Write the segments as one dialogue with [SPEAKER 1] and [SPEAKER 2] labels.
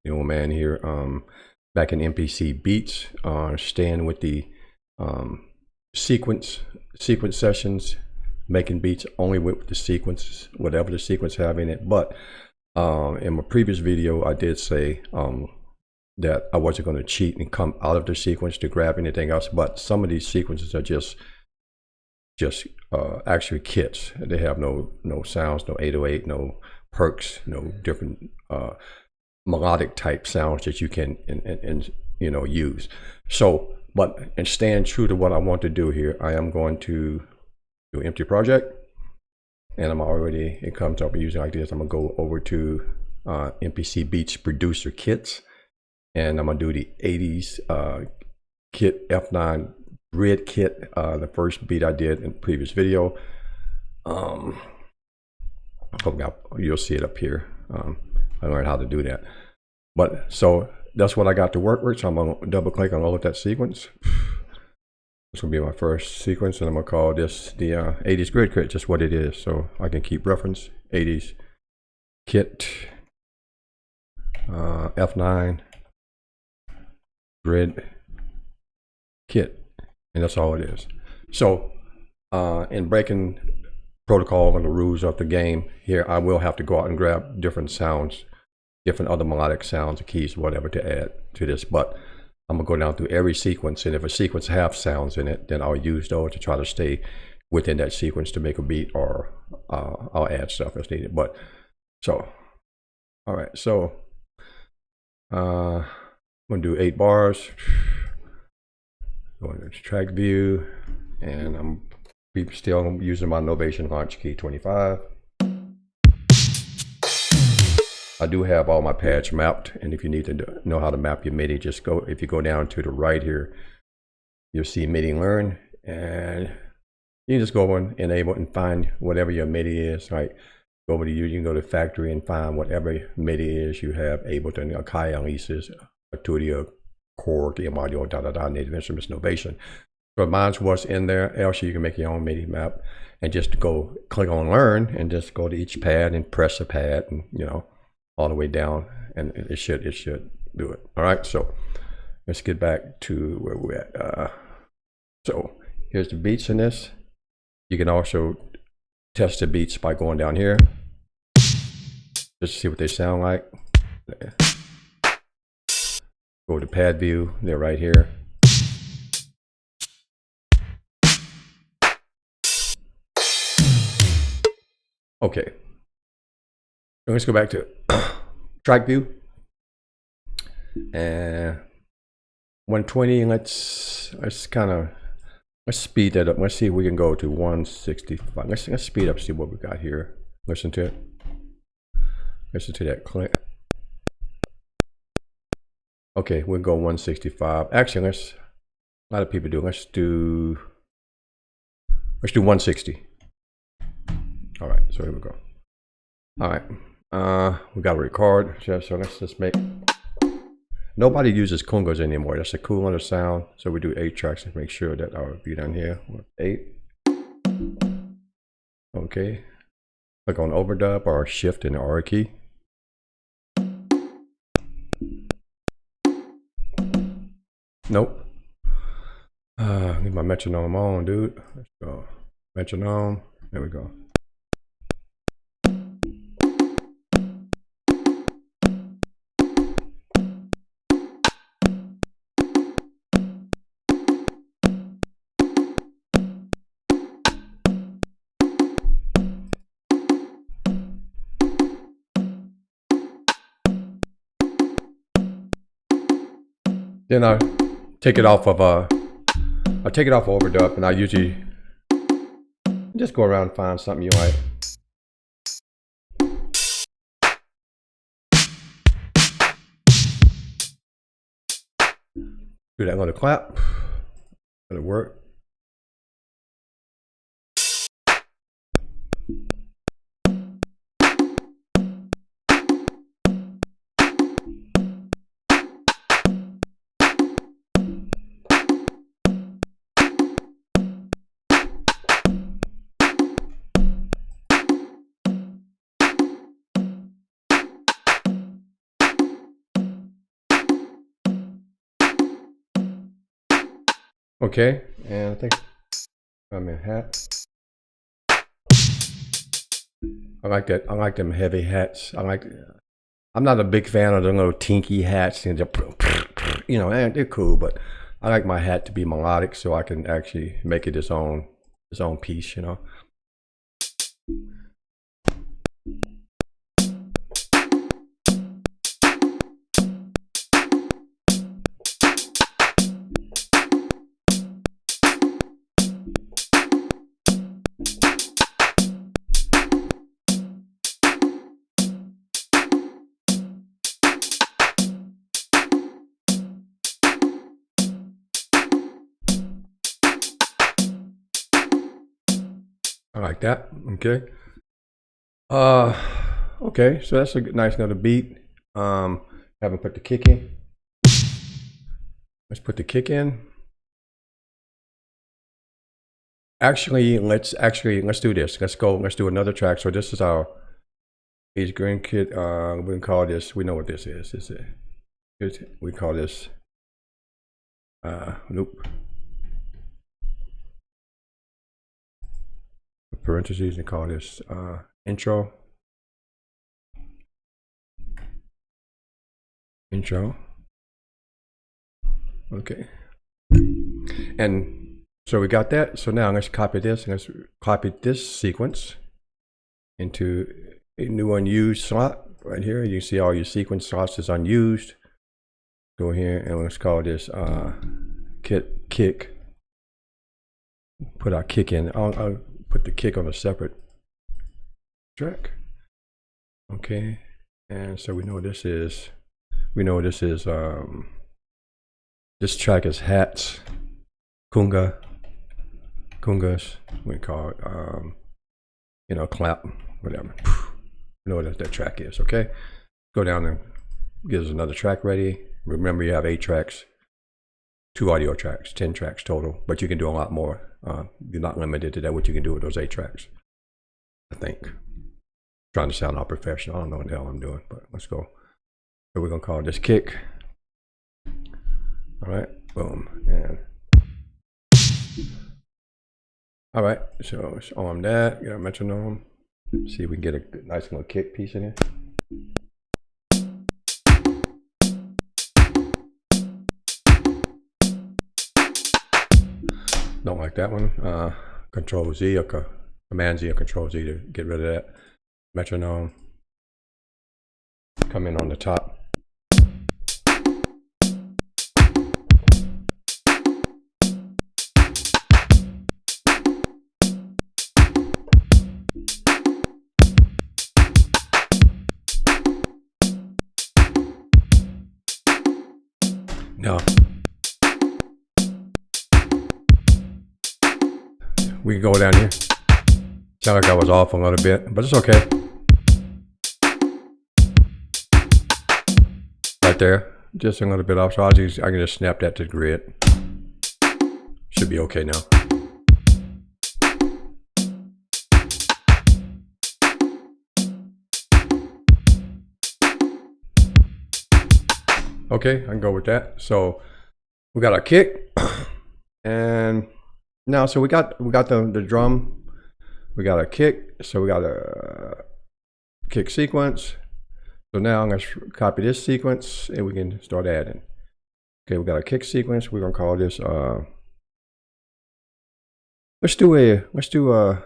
[SPEAKER 1] the old man here, back in MPC beats, staying with the sequence sessions, making beats only with the sequences, whatever the sequence have in it. But in my previous video, I did say that I wasn't going to cheat and come out of the sequence to grab anything else. But some of these sequences are just actually kits. They have no sounds, no 808, no perks, no different melodic type sounds that you can use. So, but and staying true to what I want to do here, I am going to do an empty project, and I'm already, it comes up using like this. I'm gonna go over to MPC Beats Producer Kits, and I'm gonna do the 80s kit F9 grid kit, the first beat I did in the previous video. Hope you'll see it up here. I learned how to do that. But so that's what I got to work with. So I'm gonna double click on all of that sequence. This will be my first sequence, and I'm gonna call this the 80s grid kit, just what it is, so I can keep reference. 80s kit F9 grid kit, and that's all it is. So in breaking protocol and the rules of the game here, I will have to go out and grab different sounds, different other melodic sounds or keys, whatever, to add to this. But I'm gonna go down through every sequence, and if a sequence have sounds in it, then I'll use those to try to stay within that sequence to make a beat, or I'll add stuff as needed. But so, all right, so I'm gonna do 8 bars. Going to track view, and I'm still using my Novation launch key 25. I do have all my pads mapped, and if you need to know how to map your MIDI, just go, if you go down to the right here, you'll see MIDI learn, and you can just go over and enable and find whatever your MIDI is, right? Go over to you can go to factory and find whatever MIDI is you have, Ableton, Akai, Alesis, Artudio, Korg, game audio, native instruments, Novation. So mine's what's in there. Else you can make your own MIDI map and just go click on learn and just go to each pad and press a pad, and all the way down, and it should do it. All right, so let's get back to where we're at. So here's the beats in this. You can also test the beats by going down here just to see what they sound like. Go to pad view, they're right here. Okay, so let's go back to track view, and 120. Let's speed that up. Let's see if we can go to 165. Let's speed up, see what we got here. Listen to it. Listen to that click. Okay, we'll go 165. Actually, a lot of people do. Let's do 160. All right, so here we go. All right, we got to record. So let's just make. Nobody uses congas anymore. That's a cooler sound. So we do 8 tracks and make sure that our beat down here. 8. Okay. Click on overdub or shift in the R key. Nope. Need my metronome on, dude. Let's go. Metronome. There we go. Then I take it off of overdub, and I usually just go around and find something you like. Do that little clap. Let it work. Okay, and I think I'm in hat. I like that. I like them heavy hats. I'm not a big fan of the little tinky hats and you know, and they're cool, but I like my hat to be melodic so I can actually make it its own piece, you know. I like that. Okay. Okay, so that's a nice another beat. Haven't put the kick in. Let's put the kick in. Actually, let's do this. Let's do another track. So this is our 80's Green Kit. We can call this, we know what this is. We call this loop. Parentheses and call this intro. Okay. And so we got that. So now let's copy this. Let's copy this sequence into a new unused slot right here. You see all your sequence slots is unused. Go here and let's call this kick. Put our kick in. I'll put the kick on a separate track. Okay. And so we know this is this track is hats, kungas, we call it, you know, clap, whatever. You know what that track is, okay? Go down and get us another track ready. Remember, you have 8 tracks, 2 audio tracks, 10 tracks total, but you can do a lot more. You're not limited to that, what you can do with those 8 tracks, I think. Trying to sound all professional. I don't know what the hell I'm doing, but let's go. So we're gonna call this kick. All right, boom, and all right. So let's arm that. Get our metronome. See if we can get a nice little kick piece in here. Don't like that one. Control Z or Command Z or Control Z to get rid of that. Metronome. Come in on the top. Now, we can go down here. Sound like I was off a little bit, but it's okay. Right there, just a little bit off. So I can just snap that to the grid. Should be okay now. Okay, I can go with that. So we got our kick, and now so we got the drum. We got a kick, so we got a kick sequence. So now let's copy this sequence and we can start adding. Okay, we got a kick sequence. We're gonna call this let's do a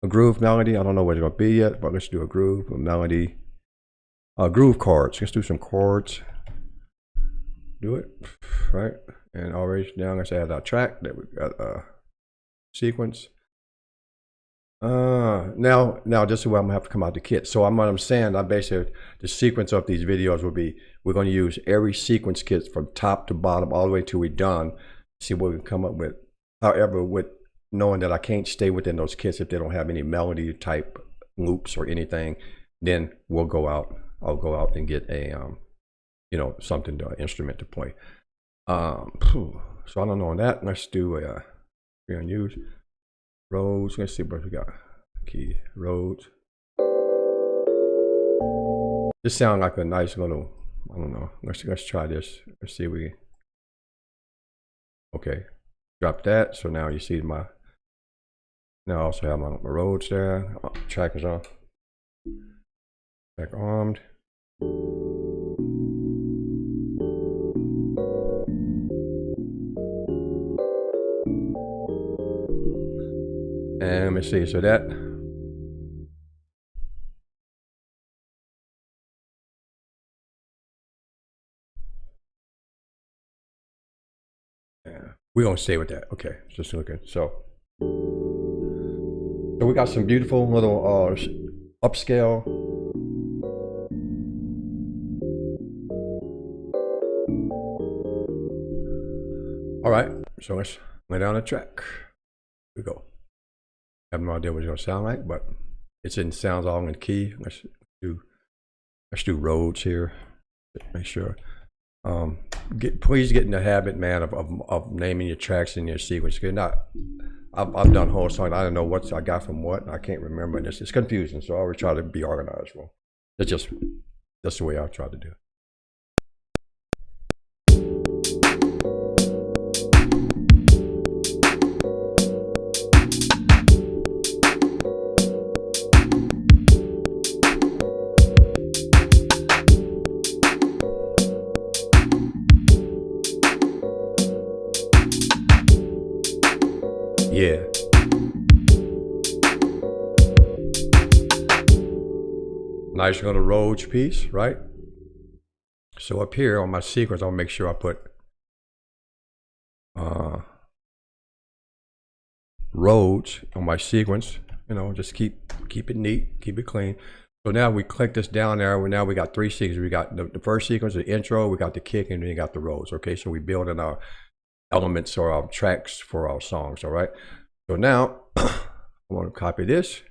[SPEAKER 1] groove melody. I don't know what it's gonna be yet, but let's do a groove, a melody, groove chords. Let's do some chords. Do it right, and already now let's add our track that we got sequence. Now this is where I'm gonna have to come out the kit. So I'm saying, I basically, the sequence of these videos will be, we're gonna use every sequence kit from top to bottom all the way till we're done. See what we can come up with. However, with knowing that I can't stay within those kits if they don't have any melody type loops or anything, then we'll go out. I'll go out and get a you know, something to instrument to play. So I don't know on that. Let's do a unused roads. Let's see what we got. Key roads. This sounds like a nice little, I don't know. Let's try this. Let's see if we Okay, drop that. So now you see my, now I also have my Rhodes there. Track is on. Track armed. And let me see, so that, yeah, we're gonna stay with that. Okay, just looking. So we got some beautiful little upscale. All right, so let's lay down the track. Here we go. I have no idea what it's gonna sound like, but it's in sounds all in key. Let's do Rhodes here. Make sure. Please get in the habit, man, of naming your tracks in your sequence. I've done whole songs. I don't know what I got from what. I can't remember. And it's confusing. So I always try to be organized. Well, that's the way I try to do it. Yeah. Nice little Rhodes piece, right? So up here on my sequence, I'll make sure I put Rhodes on my sequence. You know, just keep it neat, keep it clean. So now we click this down there. Now we got 3 sequences. We got the first sequence, the intro, we got the kick, and then you got the Rhodes. Okay, so we building our elements or our tracks for our songs. All right. So now I want to copy this.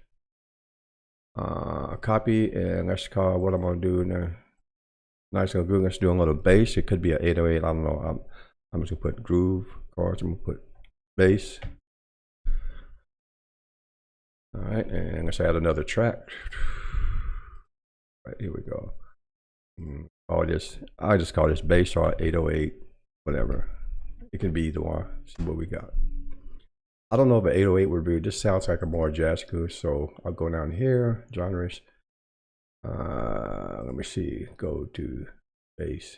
[SPEAKER 1] Copy, and let's call what I'm gonna do now. Nice little groove. Let's do a little bass. It could be an 808. I don't know. I'm just gonna put groove chords. I'm gonna put bass. All right, and let's add another track. Right, here we go. All this, I just call this bass or 808, whatever. It can be either one. See what we got. I don't know if an 808 would be. This sounds like a more jazz groove, so I'll go down here, genres. Let me see. Go to bass.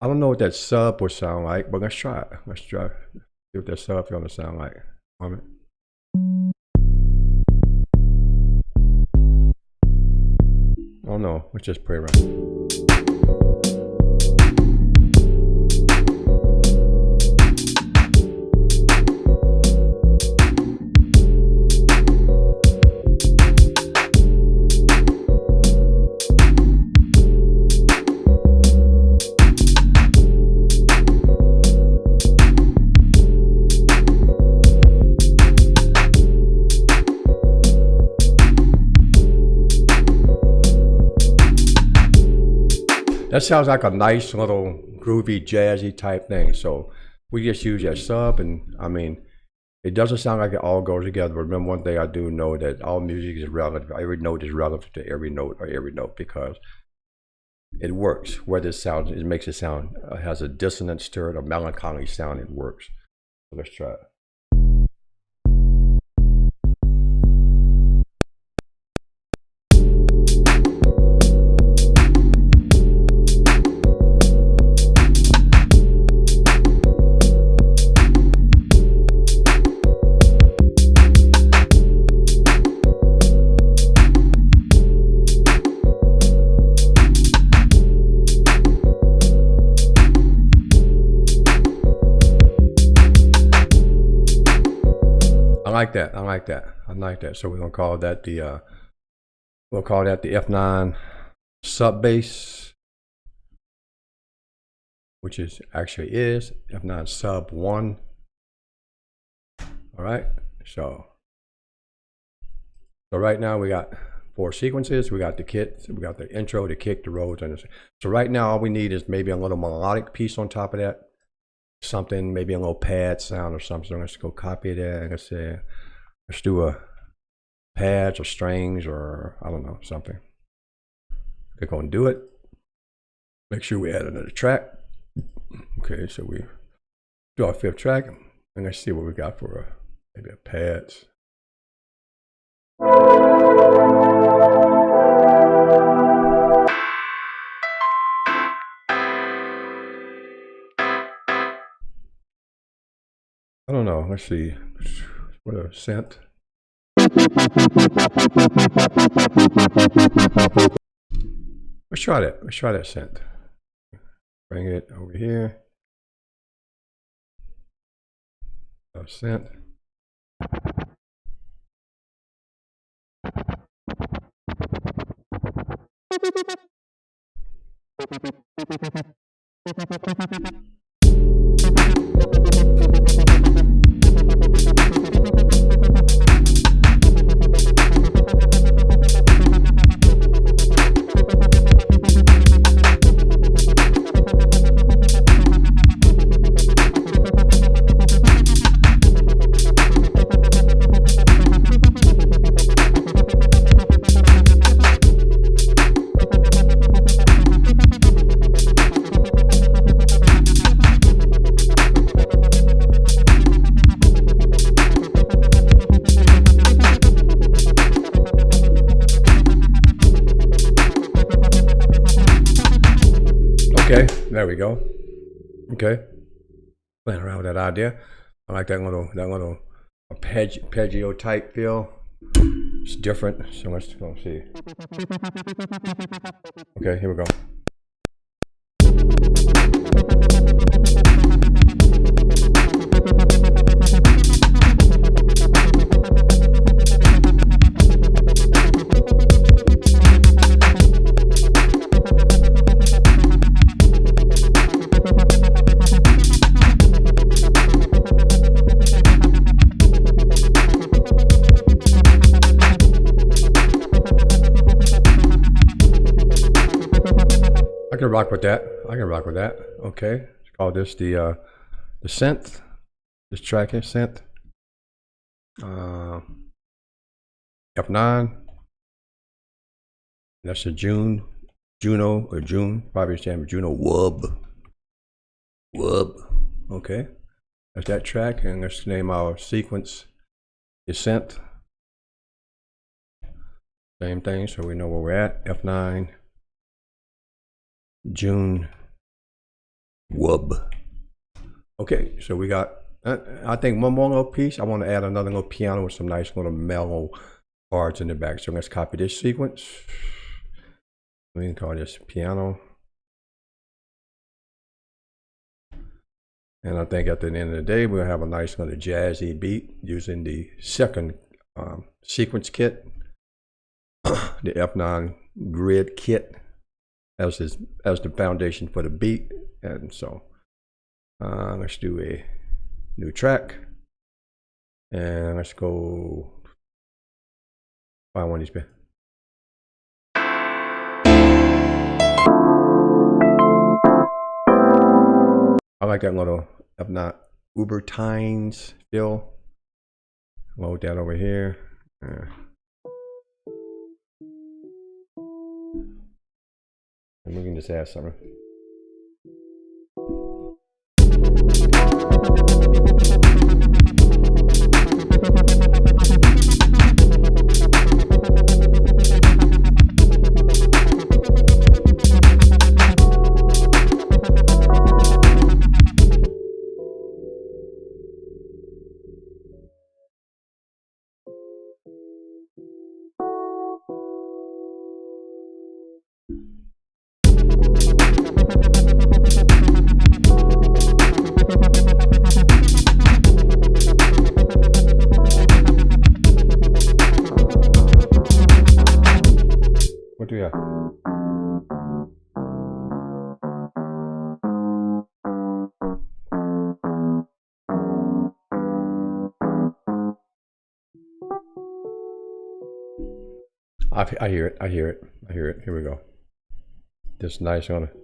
[SPEAKER 1] I don't know what that sub would sound like, but let's try it. Let's try. See what that sub is gonna sound like. Oh no, let's just play around. That sounds like a nice little groovy, jazzy type thing. So we just use that sub, and I mean, it doesn't sound like it all goes together. But remember, one thing I do know that all music is relative. Every note is relative to every note or every note because it works. Whether it makes it sound, has a dissonance to it, a melancholy sound, it works. So let's try it. I like that. So we're gonna call that the we'll call that the F9 sub bass, which is actually is F9 sub 1. All right. So right now we got 4 sequences. We got the kit, we got the intro, the kick, the Rhodes, and so right now all we need is maybe a little melodic piece on top of that. Something, maybe a little pad sound or something. So let's go copy that and let's do a pads or strings or I don't know, something. Click on do it. Make sure we add another track. Okay, so we do our 5th track, and let's see what we got for maybe a pads. I don't know. Let's see. What a synth. Let's try that. Let's try that synth. Bring it over here. A synth. Okay, there we go. Okay, playing around with that idea. I like that little arpeggio type feel. It's different. So let's go see. Okay, here we go. I can rock with that. I can rock with that. Okay, let's call this the synth. This track here, synth. F9. That's a Juno or June. Probably stand for Juno Wub. Okay, that's that track, and let's name our sequence the synth. Same thing, so we know where we're at. F9. June Wub. Okay, so we got, I think one more little piece. I want to add another little piano with some nice little mellow parts in the back. So let's copy this sequence. We can call this piano. And I think at the end of the day, we'll have a nice little jazzy beat using the second sequence kit, the F9 grid kit. As the foundation for the beat. And so let's do a new track, and let's go find one of these. I like that little, if not Ubertines feel. Load that over here. And we can just add something. What do you have? I hear it. I hear it. I hear it. Here we go. Just nice on it.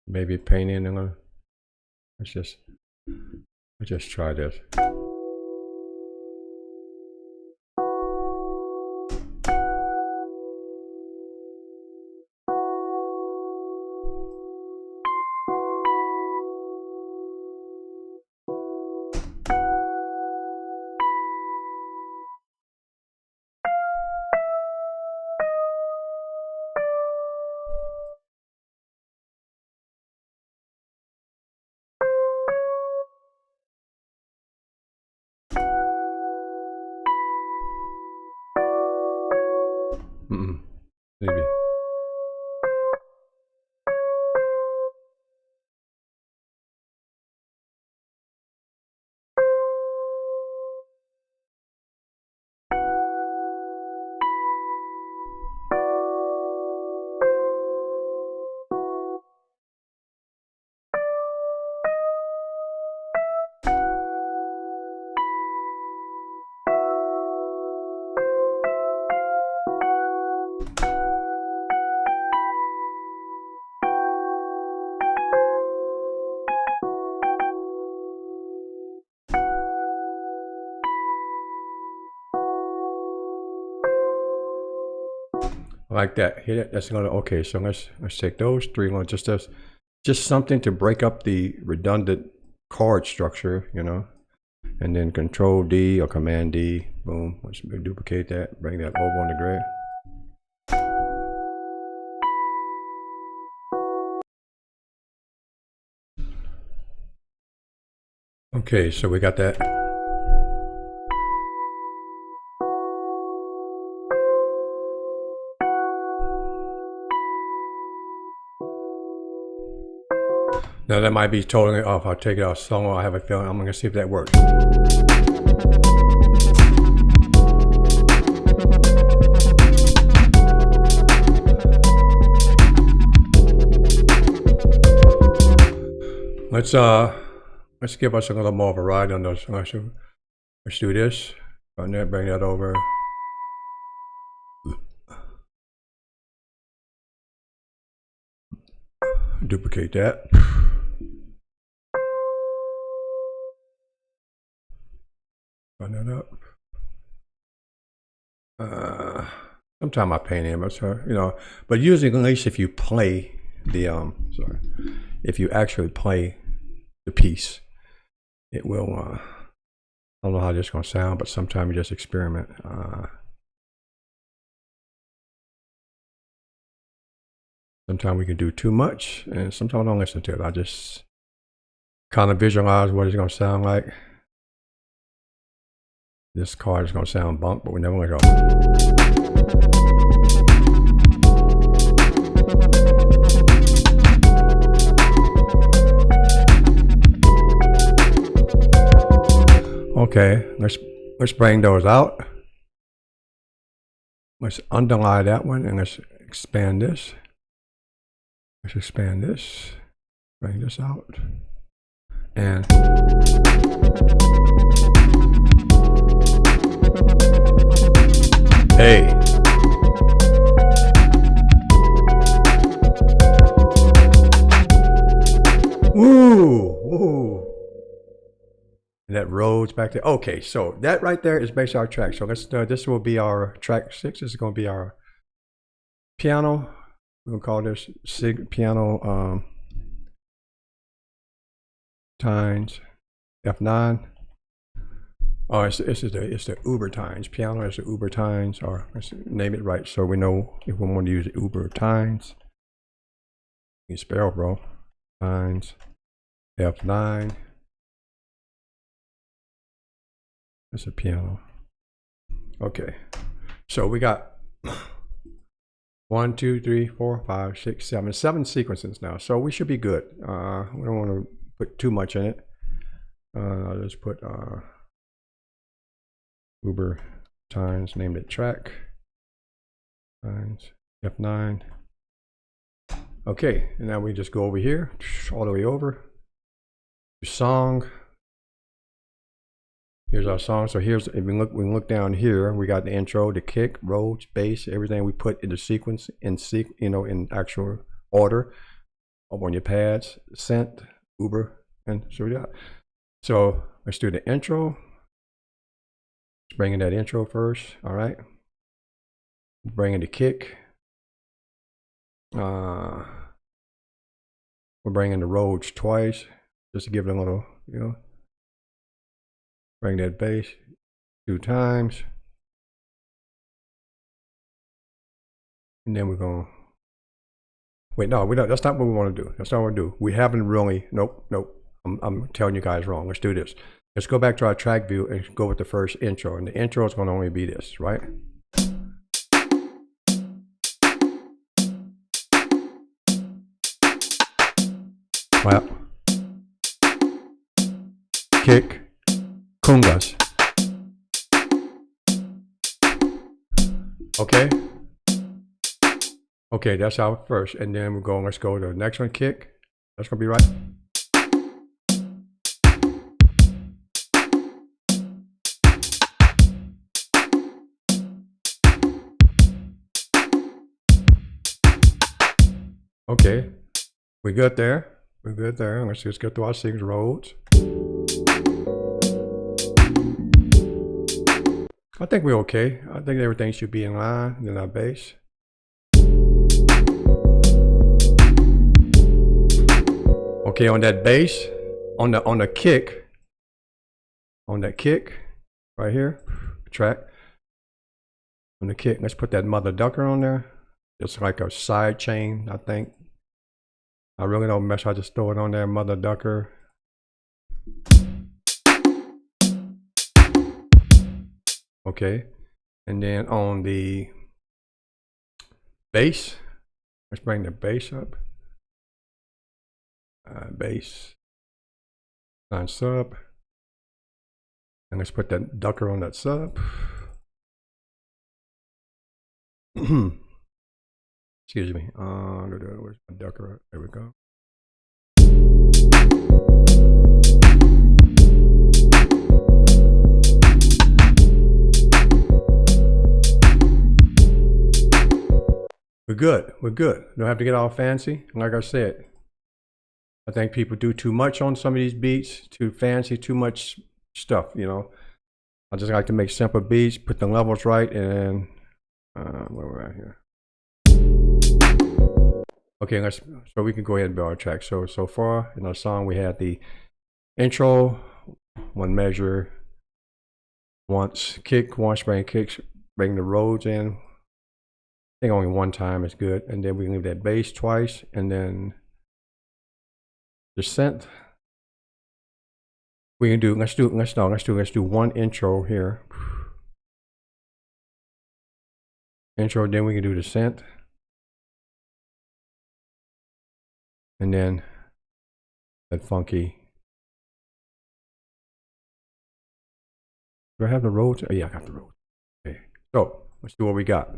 [SPEAKER 1] maybe painting. Let's just try this. Maybe. Like that. Hit it. That's gonna okay. So let's take those three. Just something to break up the redundant chord structure, you know. And then Control D or Command D. Boom. Let's duplicate that. Bring that over on the grid. Okay, so we got that. Now that might be totally off. I'll take it off solo. I have a feeling. I'm gonna see if that works. Let's give us a little more of a ride on those. Let's do this. Bring that over. Duplicate that. Run that up. Sometimes I paint him, but you know, but usually at least if you play the if you actually play the piece, it will. I don't know how this is gonna sound, but sometimes you just experiment. Sometimes we can do too much, and sometimes I don't listen to it. I just kind of visualize what it's gonna sound like. This card is gonna sound bunk, but we never let go. Okay, let's bring those out. Let's underline that one, and let's expand this. Let's expand this. Bring this out, and. Hey. Woo. And that roads back there. Okay, so that right there is basically our track. So let's this will be our track 6. This is going to be our piano. We're going to call this piano times F9. Oh, it's the Uber times. Piano is the Uber times, or let's name it right so we know if we want to use Uber times. You spell, bro. Times F9. That's a piano. Okay, so we got 1, 2, 3, 4, 5, 6, 7 sequences now. So we should be good. We don't want to put too much in it. I'll just put Uber times, name it track times F9. Okay, and now we just go over here, all the way over to song. Here's our song. So here's, if we look down here, we got the intro, the kick, roads, bass, everything we put in the sequence in actual order. up on your pads, synth, Uber, and so we got. So let's do the intro. Let's bring in that intro first. All right. Bring in the kick. We're bringing the Rhodes twice, just to give it a little, you know. Bring that bass 2 times. And then we're going to, wait, no, we don't, that's not what we want to do. That's not what we do. We haven't really, nope. I'm telling you guys wrong. Let's do this. Let's go back to our track view and go with the first intro. And the intro is going to only be this, right? Clap. Kick. Congas. Okay. Okay, that's our first. And then we're going, let's go to the next one, kick. That's going to be right. Okay, we're good there. We're good there. Let's just get through our 6 Rhodes. I think we're okay. I think everything should be in line. Then our bass. Okay, on that bass, on the kick, on that kick, right here, track. On the kick, let's put that mother ducker on there. It's like a side chain, I think. I really don't mess. I just throw it on there, mother ducker. Okay, and then on the bass, let's bring the bass up. Bass, on sub, and let's put that ducker on that sub. Excuse me. Where's my ducker? There we go. We're good. We're good. Don't have to get all fancy. Like I said, I think people do too much on some of these beats, too fancy, too much stuff, you know. I just like to make simple beats, put the levels right, and where we're at here. Okay, so we can go ahead and build our track. So far in our song, we had the intro, 1 measure, once kick, once bring kicks, bring the Rhodes in. I think only 1 time is good, and then we can leave that bass twice, and then the synth. We can do. Let's do 1 intro here. Intro, then we can do the synth. And then that funky. Do I have the Rhodes? Oh, yeah, I got the Rhodes. Okay. So let's do what we got.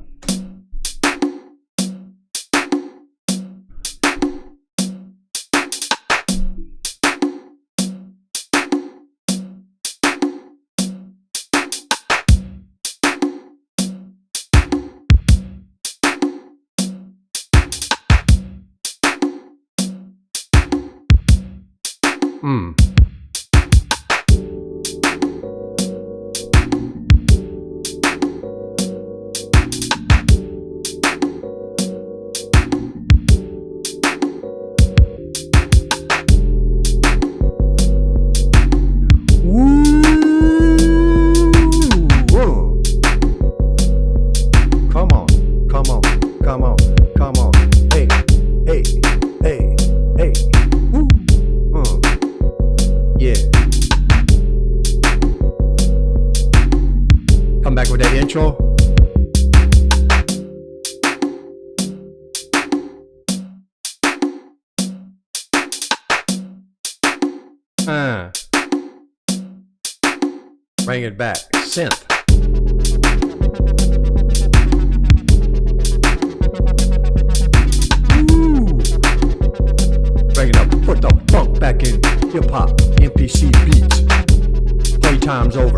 [SPEAKER 1] Come on. Hey. Yeah. Come back with that intro. Bring it back. Synth. Bring it up. Put the funk back in hip hop. MPC beats. Playtime's over.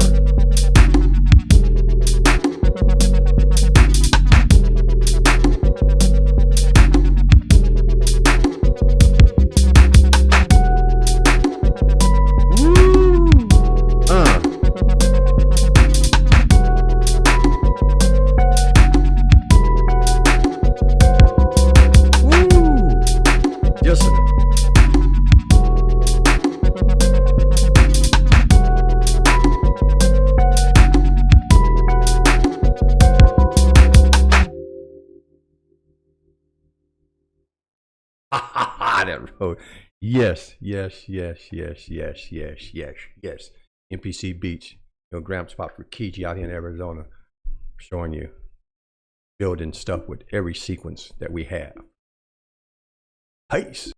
[SPEAKER 1] listening. That road. Yes, yes, yes, yes, yes, yes, yes, yes. MPC Beach, your gram spot for ReKeJe out here in Arizona, showing you building stuff with every sequence that we have. Peace.